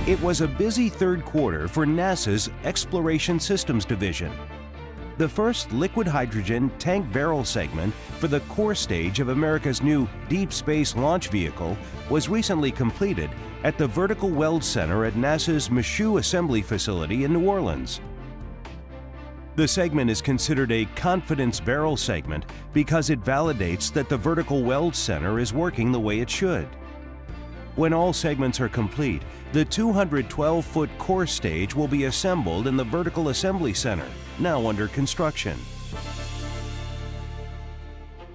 It was a busy third quarter for NASA's Exploration Systems Division. The first liquid hydrogen tank barrel segment for the core stage of America's new Deep Space Launch Vehicle was recently completed at the Vertical Weld Center at NASA's Michoud Assembly Facility in New Orleans. The segment is considered a confidence barrel segment because it validates that the Vertical Weld Center is working the way it should. When all segments are complete, the 212-foot core stage will be assembled in the Vertical Assembly Center, now under construction.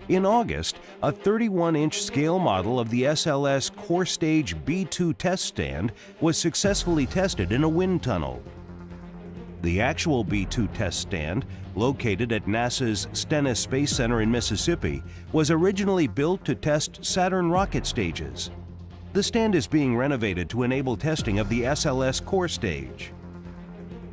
In August, a 31-inch scale model of the SLS Core Stage B2 test stand was successfully tested in a wind tunnel. The actual B2 test stand, located at NASA's Stennis Space Center in Mississippi, was originally built to test Saturn rocket stages. The stand is being renovated to enable testing of the SLS core stage.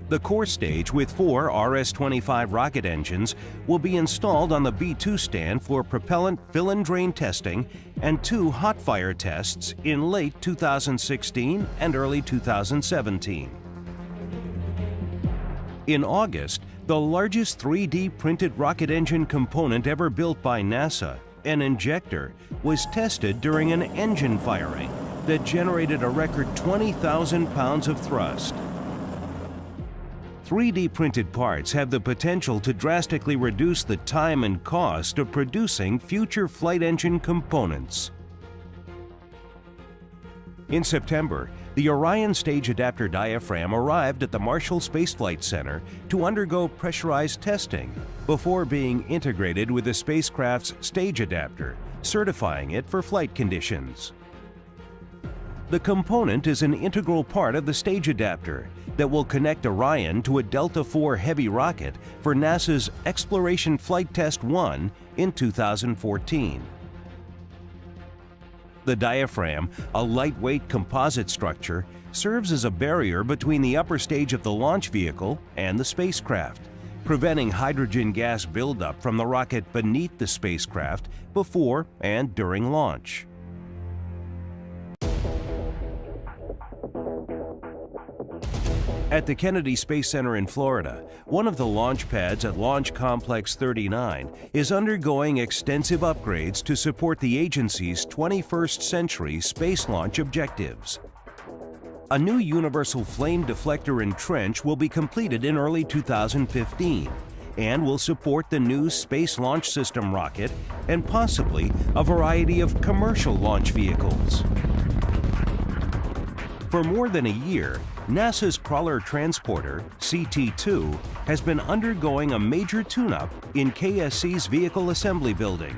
The core stage with 4 RS-25 rocket engines will be installed on the B2 stand for propellant fill and drain testing and 2 hot fire tests in late 2016 and early 2017. In August, the largest 3D printed rocket engine component ever built by NASA, an injector, was tested during an engine firing that generated a record 20,000 pounds of thrust. 3D printed parts have the potential to drastically reduce the time and cost of producing future flight engine components. In September, the Orion Stage Adapter diaphragm arrived at the Marshall Space Flight Center to undergo pressurized testing before being integrated with the spacecraft's stage adapter, certifying it for flight conditions. The component is an integral part of the stage adapter that will connect Orion to a Delta IV Heavy rocket for NASA's Exploration Flight Test 1 in 2014. The diaphragm, a lightweight composite structure, serves as a barrier between the upper stage of the launch vehicle and the spacecraft, preventing hydrogen gas buildup from the rocket beneath the spacecraft before and during launch. At the Kennedy Space Center in Florida, one of the launch pads at Launch Complex 39 is undergoing extensive upgrades to support the agency's 21st century space launch objectives. A new universal flame deflector and trench will be completed in early 2015 and will support the new Space Launch System rocket and possibly a variety of commercial launch vehicles. For more than a year, NASA's Crawler Transporter, CT-2, has been undergoing a major tune-up in KSC's Vehicle Assembly Building.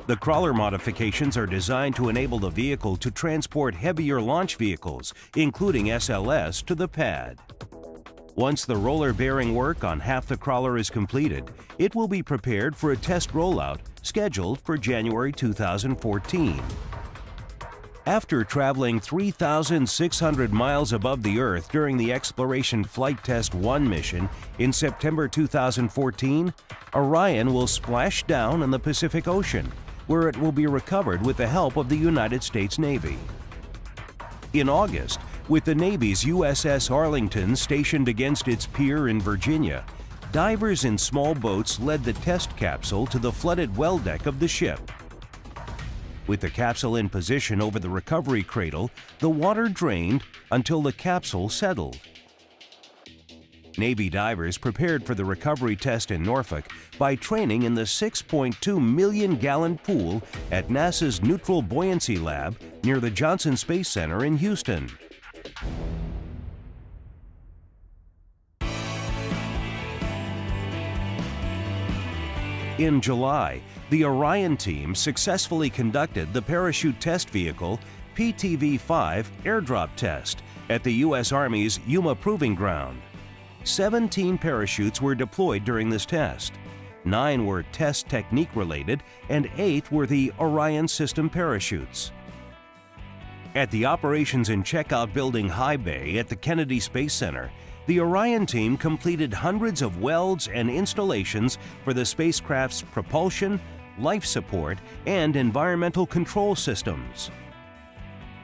The crawler modifications are designed to enable the vehicle to transport heavier launch vehicles, including SLS, to the pad. Once the roller bearing work on half the crawler is completed, it will be prepared for a test rollout scheduled for January 2014. After traveling 3,600 miles above the Earth during the Exploration Flight Test 1 mission in September 2014, Orion will splash down in the Pacific Ocean, where it will be recovered with the help of the United States Navy. In August, with the Navy's USS Arlington stationed against its pier in Virginia, divers in small boats led the test capsule to the flooded well deck of the ship. With the capsule in position over the recovery cradle, the water drained until the capsule settled. Navy divers prepared for the recovery test in Norfolk by training in the 6.2 million-gallon pool at NASA's Neutral Buoyancy Lab near the Johnson Space Center in Houston. In July, the Orion team successfully conducted the Parachute Test Vehicle PTV-5 airdrop test at the U.S. Army's Yuma Proving Ground. 17 parachutes were deployed during this test. 9 were test technique related and 8 were the Orion system parachutes. At the Operations and Checkout Building High Bay at the Kennedy Space Center, the Orion team completed hundreds of welds and installations for the spacecraft's propulsion, life support, and environmental control systems.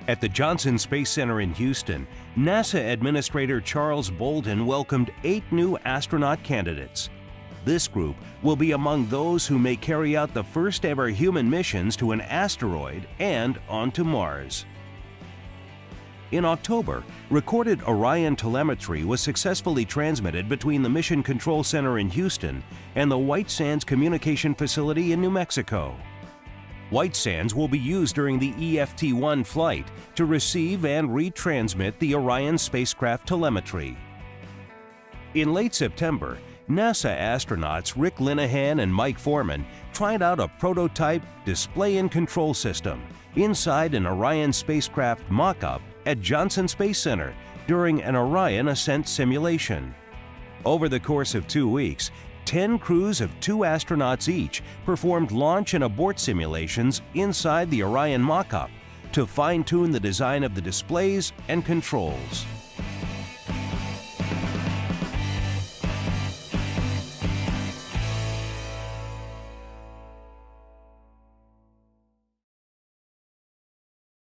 At the Johnson Space Center in Houston, NASA Administrator Charles Bolden welcomed 8 new astronaut candidates. This group will be among those who may carry out the first ever human missions to an asteroid and onto Mars. In October, recorded Orion telemetry was successfully transmitted between the Mission Control Center in Houston and the White Sands Communication Facility in New Mexico. White Sands will be used during the EFT-1 flight to receive and retransmit the Orion spacecraft telemetry. In late September, NASA astronauts Rick Linehan and Mike Foreman tried out a prototype display and control system inside an Orion spacecraft mock-up at Johnson Space Center during an Orion ascent simulation. Over the course of 2 weeks, 10 crews of 2 astronauts each performed launch and abort simulations inside the Orion mock-up to fine-tune the design of the displays and controls.